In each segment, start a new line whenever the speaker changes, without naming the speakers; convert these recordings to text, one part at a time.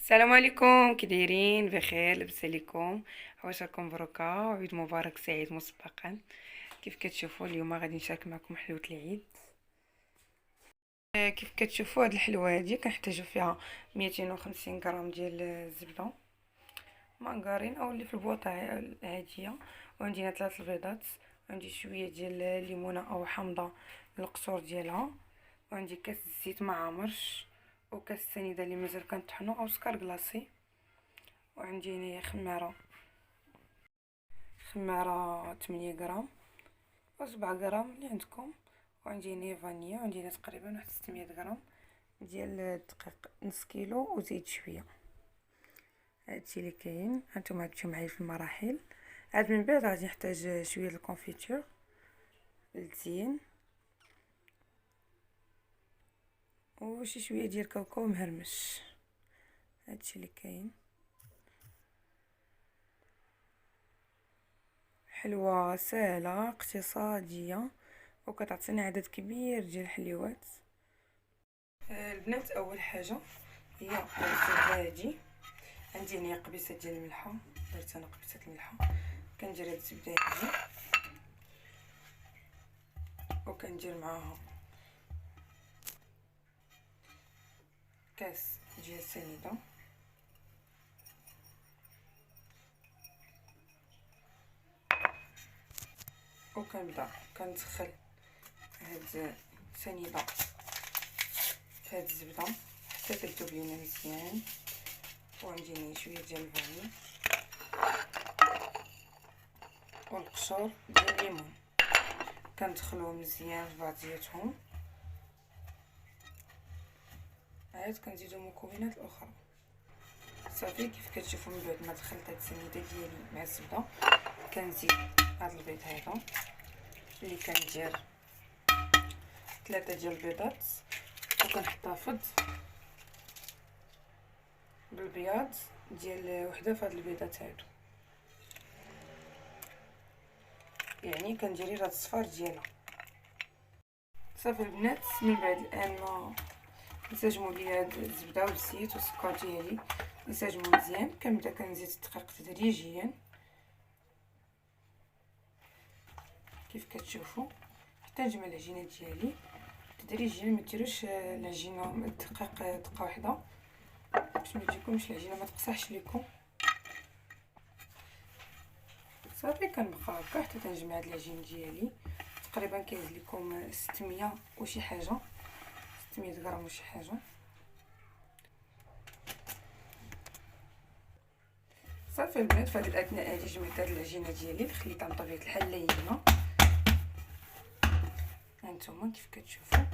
السلام عليكم، كي دايرين؟ بخير، لاباس عليكم؟ واش راكم مبروكه وعيد مبارك سعيد مسبقا. كيف كتشوفوا اليوم غادي نشارك معكم حلوه العيد. كيف كتشوفوا هاد الحلوه هادي كنحتاجو فيها 250 غرام ديال الزبده مانغارين او اللي في البواطه العاديه، وعندنا 3 البيضات، وعندي شويه ديال الليمونه او حامضه القشور ديالها، وعندي كاس الزيت ما عامرش، وكاس السنيده اللي مازال كنطحنو او سكر كلاصي، وعندي هنايا خمارة 8 غرام و 7 غرام اللي عندكم، وعندي هنايا فانيا، وعندي هنا تقريبا واحد 600 غرام ديال الدقيق، نص كيلو وزيد شويه. هادشي اللي كاين، هانتوما عدتو معايا في المراحل. عاد من بعد غادي نحتاج شويه الكونفيتور للتزيين، وشي شويه ديال كاوكاو مهرمش. هادشي اللي كاين. حلوه سهله اقتصاديه وكتعطينا عدد كبير ديال الحليوات. البنات، اول حاجه هي الزبده هادي. عندي هنا قبيصه ديال الملحه، درت انا قبيصه الملحه. كندير هاد الزبده هادي وكندير معاها كاس ديال السنيده، وكنبدا كندخل هاد السنيده في هاد الزبده حتى تذوب لينا مزيان. وعندي هنا شويه ديال الفاني والقشور ديال الليمون، كندخلوهم مزيان في بعضياتهم. عاد كنزيدو المكونات الاخرى. صافي كيف كتشوفوا من بعد ما دخلت هاد السنيده ديالي مع الزبده، كنزيد هاد البيض هذا اللي كندير 3 ديال البيضات، وكنحتفظ بالبياض ديال وحده فهاد البيضات هادو، يعني كندير غير هاد الصفار ديالها. صافي البنات، من بعد الان ما نسجموا لي هاد الزبده والزيت والسكر ديالي نسجموا مزيان، كنبدا كنزيد الدقيق تدريجيا كيف كتشوفوا حتى نجمع العجينه ديالي تدريجيا. ما ديروش العجينه الدقيق دقه واحده باش ما تجيكمش العجينه ما تقصحش لكم. صافي كنبقى هكا حتى تنجمع هاد العجين ديالي. تقريبا كيهز لكم 600 وشي حاجه، 600 غرام وشي حاجه. صافي البنات، في هاد الاثناء هادي جمعت هاد العجينه ديالي خليتها بطبيعه الحال لينه. هانتوما كيف كتشوفوا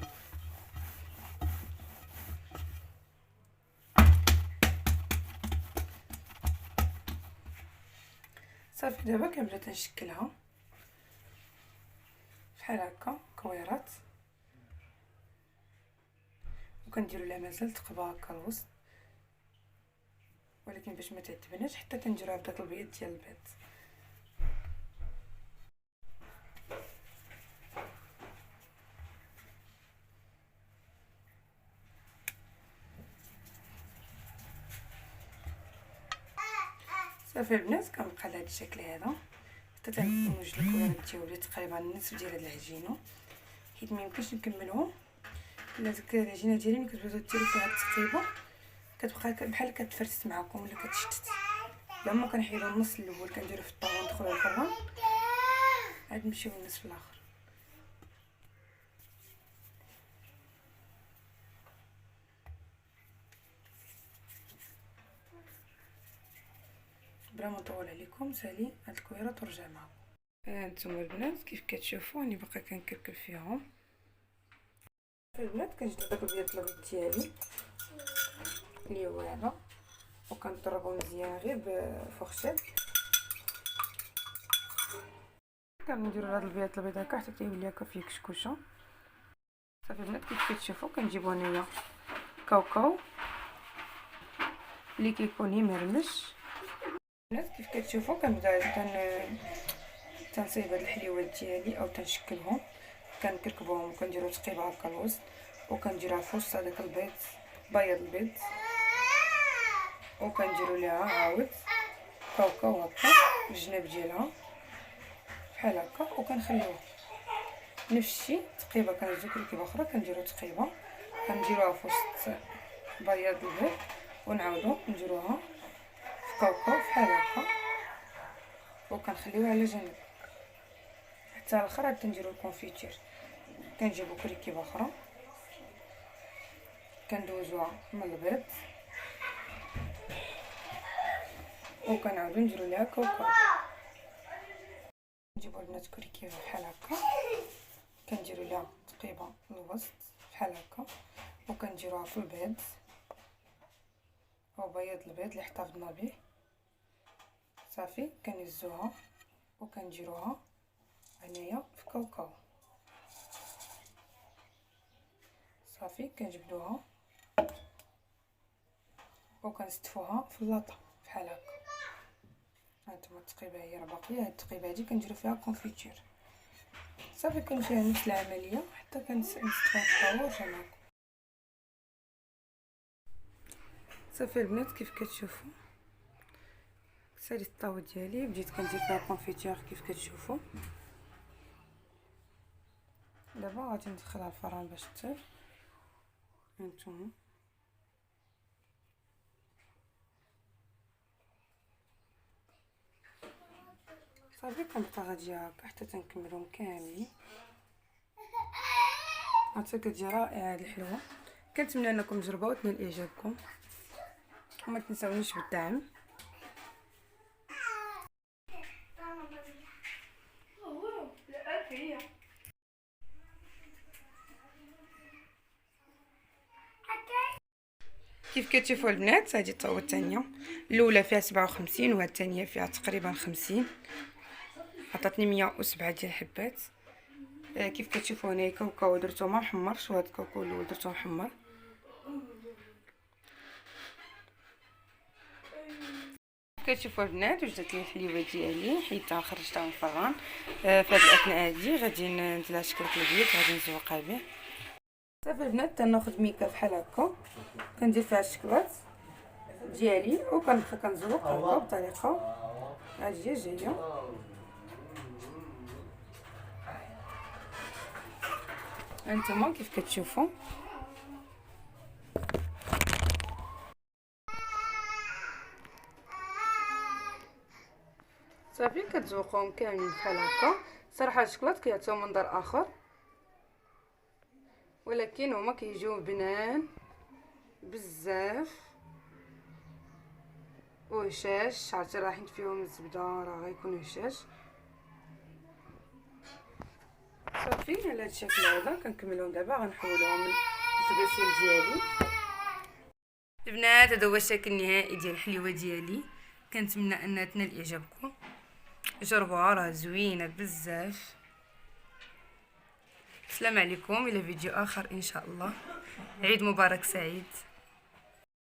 صافي. دابا كنبدا تنشكلها بحال هكا كويرات، وكنديروا لها مازال تقبه هكا الوسط، ولكن باش ما تعتبناش حتى كنديروها بداك البيض ديال البيض. صافي البنات، كنبقى على هذا الشكل هذا حتى تنوجد الكويرات ديالي تقريبا النصف ديال هاد العجينه، حيت ما يمكنش نكملهم الا ديك العجينه ديالي ملي كتبداو ديروا فيها التقطيبه كتبقى بحال كتفرست معكم ولا كتشتت. لما كنحيدو النص الاول كنديرو في الطاوه ندخلو الفران، عاد نمشيو للنصف الاخر. بلا ما نطول عليكم سالي هاد الكويرات ورجع معكم. هانتوما البنات كيف كتشوفوا راني باقا كنكركل فيهم. البنات كنجيب داك البيض الابيض ديالي اللي هو هذا، وكنضربو مزيان غير بفورشيط. كنديرو هاد البيض الابيض هكا حتى تيولي هكا فيه كشكوشه. صافي البنات كيف كتشوفوا كنجيبو هنايا كاوكاو اللي كيكون مهرمش. البنات كيف كتشوفوا كنبدا تنصيب هاد الحليوات ديالي او تنشكلهم، كنكركبوهم وكنديرو تقيبه هكا الوسط، وكنديرها في وسط هذاك البيض بياض البيض. وكنديروا ليها عاود كاوكاو هكا الجناب ديالها بحال هكا، وكنخليوها نفس الشيء تقيبه. كنهزو كركيبه اخرى كنديروا تقيبه كنديروها في وسط بياض البيض ونعاودو نديروها في كاوكاو بحال هكا وكنخليوها على جنب حتى الاخر. عاد كنديروا الكونفيتير، كنجيبوا كركيبه اخرى كندوزوها من البيض وكنعاودو نديروا ليها كاوكاو. نجيبوا البنات كركيبه بحال هكا كنديروا ليها تقيبه الوسط بحال هكا وكنديروها في البيض او بياض البيض اللي احتفظنا به. صافي كنهزوها وكنديروها هنايا في كاوكاو. صافي كنجبدوها وكنستفوها في اللاطه بحال هكا. هانتوما التقيبه هي راه باقيه، هاد التقيبه هادي كنديرو فيها كونفيتير. صافي كنمشي فيها نفس العمليه حتى كنستفوها في الطاوه وشناكل. صافي البنات كيف كتشوفوا ساليت الطاوه ديالي بديت كندير فيها كونفيتير كيف كتشوفوا. دابا غادي ندخلها الفران باش تطيب. هانتوما صافي كنبقى غاديه هكا حتى تنكملهم كاملين. عرفتي كتجي رائعه هاد الحلوه. كنتمنى انكم تجربوها وتنال اعجابكم وما تنساونيش بالدعم. كيف كتشوفوا البنات هذه الطاوه الثانيه، الاولى فيها 57 وهاد الثانيه فيها تقريبا 50. عطاتني 107 ديال الحبات. كيف كتشوفوا هنايا كاوكاو درتو ما محمرش وهاد الكاوكاو الاول درتو محمر. كتشوفوا البنات وجدت لي الحليوه ديالي حيتها خرجتها من الفران. في هذه الاثناء هذه غادي ندير لها شكل البيض غادي نزوقها به. صافي البنات تناخذ ميكه بحال هكا كندير فيها الشكلاط ديالي وكنبقى كنزوق هكا بطريقه عاديه جايه. هانتوما كيف كتشوفوا صافي كتزوقوهم كاملين بحال هكا. صراحه الشكلاط كيعطيو منظر اخر ولكن هما كيجيو بنان بزاف وهشاش. عرفتي راه حيت فيهم الزبده راه غيكونوا هشاش. صافي على هاد الشكل هذا كنكملهم. دابا غنحولهم للغسيل ديالي. البنات هذا هو الشكل النهائي ديال الحليوه ديالي. كنتمنى انها تنال اعجابكم. جربوها راه زوينه بزاف. السلام عليكم الى فيديو اخر ان شاء الله. عيد مبارك سعيد.